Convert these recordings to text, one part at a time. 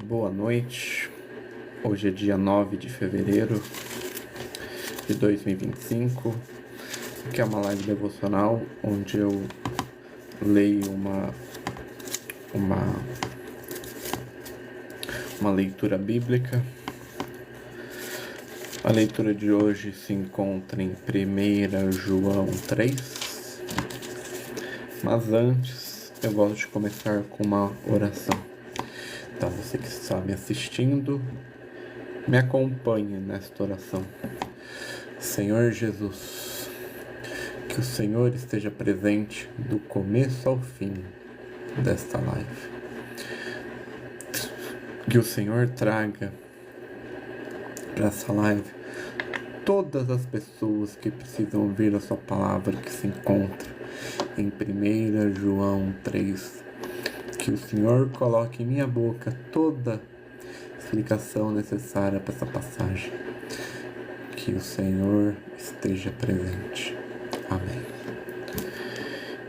boa noite. Hoje é dia 9 de fevereiro de 2025. Aqui é uma live devocional onde eu leio uma leitura bíblica. A leitura de hoje se encontra em 1 João 3. Mas antes, eu gosto de começar com uma oração. Então, você que está me assistindo, me acompanhe nesta oração. Senhor Jesus, que o Senhor esteja presente do começo ao fim desta live. Que o Senhor traga para essa live todas as pessoas que precisam ouvir a sua palavra, que se encontra em 1 João 3. Que o Senhor coloque em minha boca toda a explicação necessária para essa passagem. Que o Senhor esteja presente. Amém.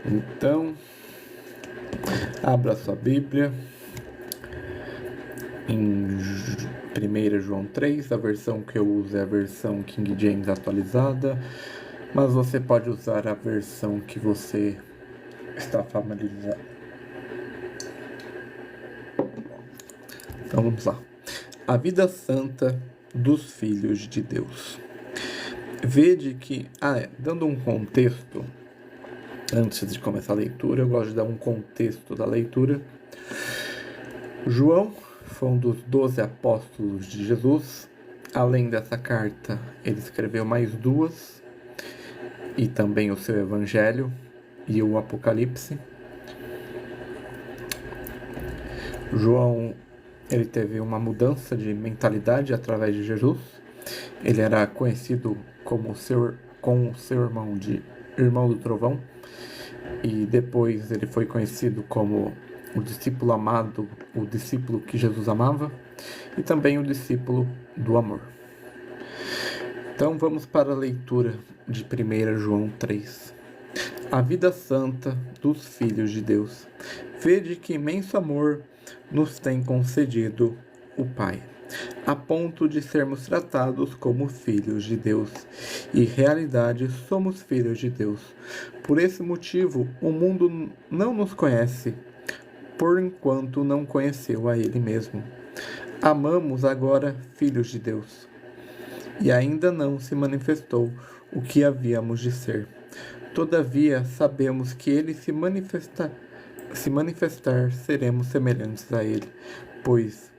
Então, abra sua Bíblia em 1 João 3, a versão que eu uso é a versão King James atualizada, mas você pode usar a versão que você está familiarizado. Então vamos lá. A vida santa dos filhos de Deus. Vede que, dando um contexto, antes de começar a leitura, eu gosto de dar um contexto da leitura. João foi um dos 12 apóstolos de Jesus. Além dessa carta, ele escreveu mais duas, e também o seu Evangelho e o Apocalipse. João, ele teve uma mudança de mentalidade através de Jesus. Ele era conhecido como seu irmão do trovão, e depois ele foi conhecido como o discípulo amado, o discípulo que Jesus amava, e também o discípulo do amor. Então vamos para a leitura de 1 João 3. A vida santa dos filhos de Deus. Vede que imenso amor nos tem concedido o Pai, a ponto de sermos tratados como filhos de Deus. E, em realidade, somos filhos de Deus. Por esse motivo, o mundo não nos conhece, por enquanto não conheceu a Ele mesmo. Amamos agora filhos de Deus, e ainda não se manifestou o que havíamos de ser. Todavia, sabemos que Ele se manifestar, seremos semelhantes a Ele, pois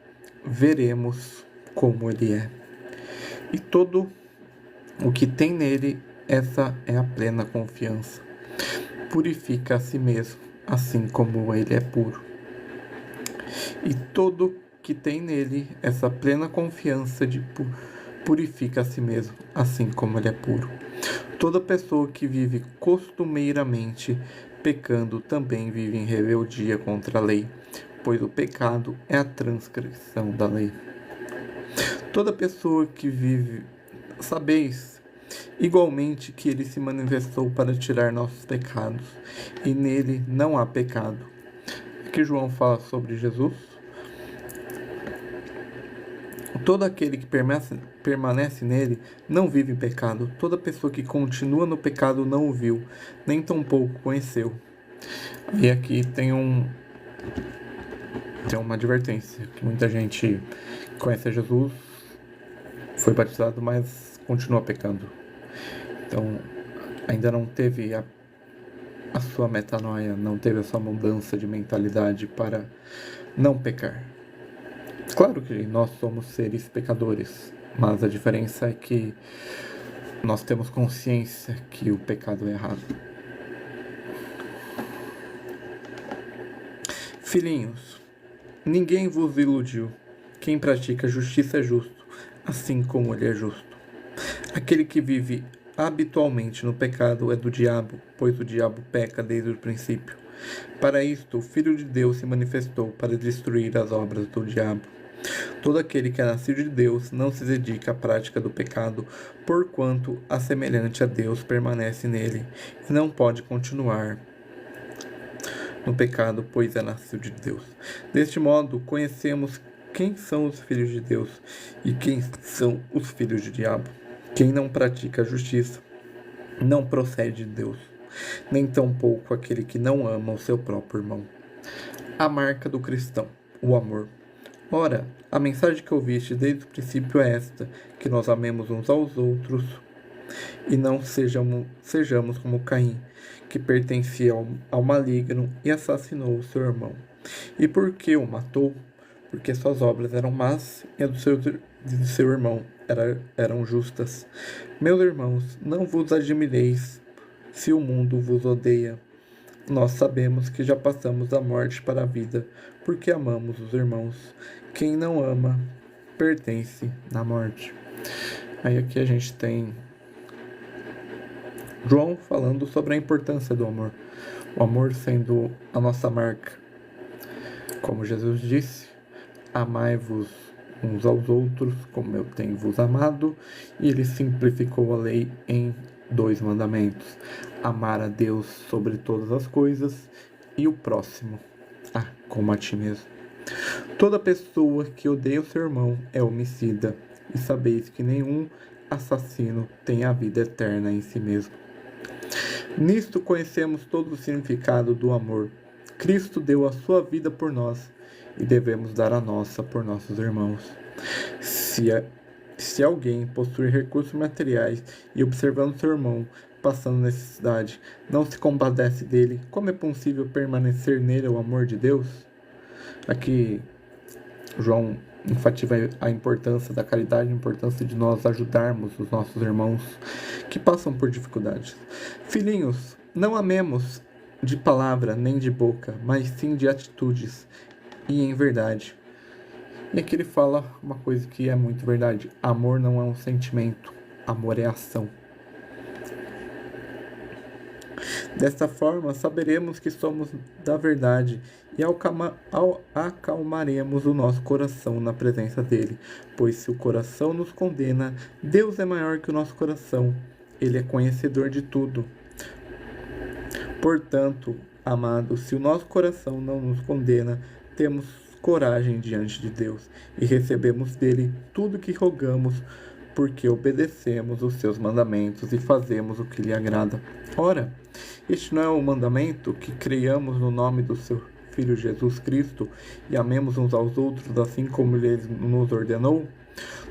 veremos como Ele é. E todo o que tem nele, essa é a plena confiança. Purifica a si mesmo, assim como Ele é puro. E todo que tem nele, essa plena confiança purifica a si mesmo, assim como Ele é puro. Toda pessoa que vive costumeiramente pecando também vive em rebeldia contra a lei, pois o pecado é a transgressão da lei. Toda pessoa que vive, sabeis igualmente que Ele se manifestou para tirar nossos pecados, e nele não há pecado. Aqui João fala sobre Jesus. Todo aquele que permanece nele não vive em pecado. Toda pessoa que continua no pecado não o viu, nem tampouco conheceu. E aqui tem uma advertência, que muita gente conhece Jesus, foi batizado, mas continua pecando. Então, ainda não teve a sua metanoia, não teve a sua mudança de mentalidade para não pecar. Claro que nós somos seres pecadores, mas a diferença é que nós temos consciência que o pecado é errado. Filhinhos, ninguém vos iludiu. Quem pratica justiça é justo, assim como Ele é justo. Aquele que vive habitualmente no pecado é do diabo, pois o diabo peca desde o princípio. Para isto, o Filho de Deus se manifestou para destruir as obras do diabo. Todo aquele que é nascido de Deus não se dedica à prática do pecado, porquanto a semelhante a Deus permanece nele, e não pode continuar no pecado, pois é nascido de Deus. Deste modo, conhecemos quem são os filhos de Deus e quem são os filhos do diabo? Quem não pratica a justiça não procede de Deus, nem tampouco aquele que não ama o seu próprio irmão. A marca do cristão, o amor. Ora, a mensagem que ouviste desde o princípio é esta, que nós amemos uns aos outros e não sejamos como Caim, que pertencia ao maligno e assassinou o seu irmão. E por que o matou? Porque suas obras eram más e as de seu irmão eram justas. Meus irmãos, não vos admireis se o mundo vos odeia. Nós sabemos que já passamos da morte para a vida, porque amamos os irmãos. Quem não ama, pertence na morte. Aí aqui a gente tem João falando sobre a importância do amor. O amor sendo a nossa marca. Como Jesus disse, amai-vos uns aos outros, como eu tenho vos amado. E ele simplificou a lei em 2 mandamentos: amar a Deus sobre todas as coisas e o próximo, como a ti mesmo. Toda pessoa que odeia o seu irmão é homicida, e sabeis que nenhum assassino tem a vida eterna em si mesmo. Nisto conhecemos todo o significado do amor. Cristo deu a sua vida por nós, e devemos dar a nossa por nossos irmãos. Se alguém possui recursos materiais e observando seu irmão passando necessidade, não se compadece dele, como é possível permanecer nele o amor de Deus? Aqui João enfatiza a importância da caridade, a importância de nós ajudarmos os nossos irmãos que passam por dificuldades. Filhinhos, não amemos de palavra nem de boca, mas sim de atitudes e em verdade. E aqui ele fala uma coisa que é muito verdade: amor não é um sentimento, amor é ação. Desta forma, saberemos que somos da verdade e acalmaremos o nosso coração na presença dele. Pois se o coração nos condena, Deus é maior que o nosso coração. Ele é conhecedor de tudo. Portanto, amados, se o nosso coração não nos condena, temos coragem diante de Deus e recebemos dele tudo que rogamos, porque obedecemos os seus mandamentos e fazemos o que lhe agrada. Ora, este não é o mandamento, que creiamos no nome do seu Filho Jesus Cristo e amemos uns aos outros assim como ele nos ordenou?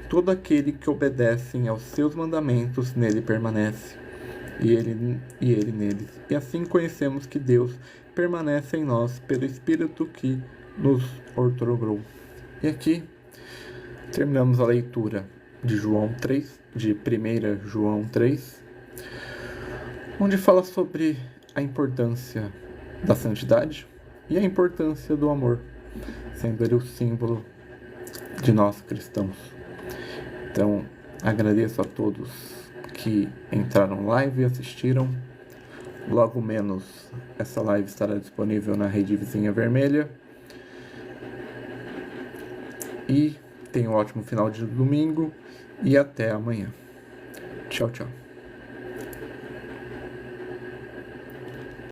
Todo aquele que obedece aos seus mandamentos nele permanece, e ele neles. E assim conhecemos que Deus permanece em nós pelo Espírito que nos outorgou. E aqui terminamos a leitura de João 3, de 1 João 3, onde fala sobre a importância da santidade e a importância do amor, sendo ele o símbolo de nós cristãos. Então, agradeço a todos que entraram live e assistiram. Logo menos, essa live estará disponível na Rede Vizinha Vermelha. E tenha um ótimo final de domingo e até amanhã. Tchau, tchau.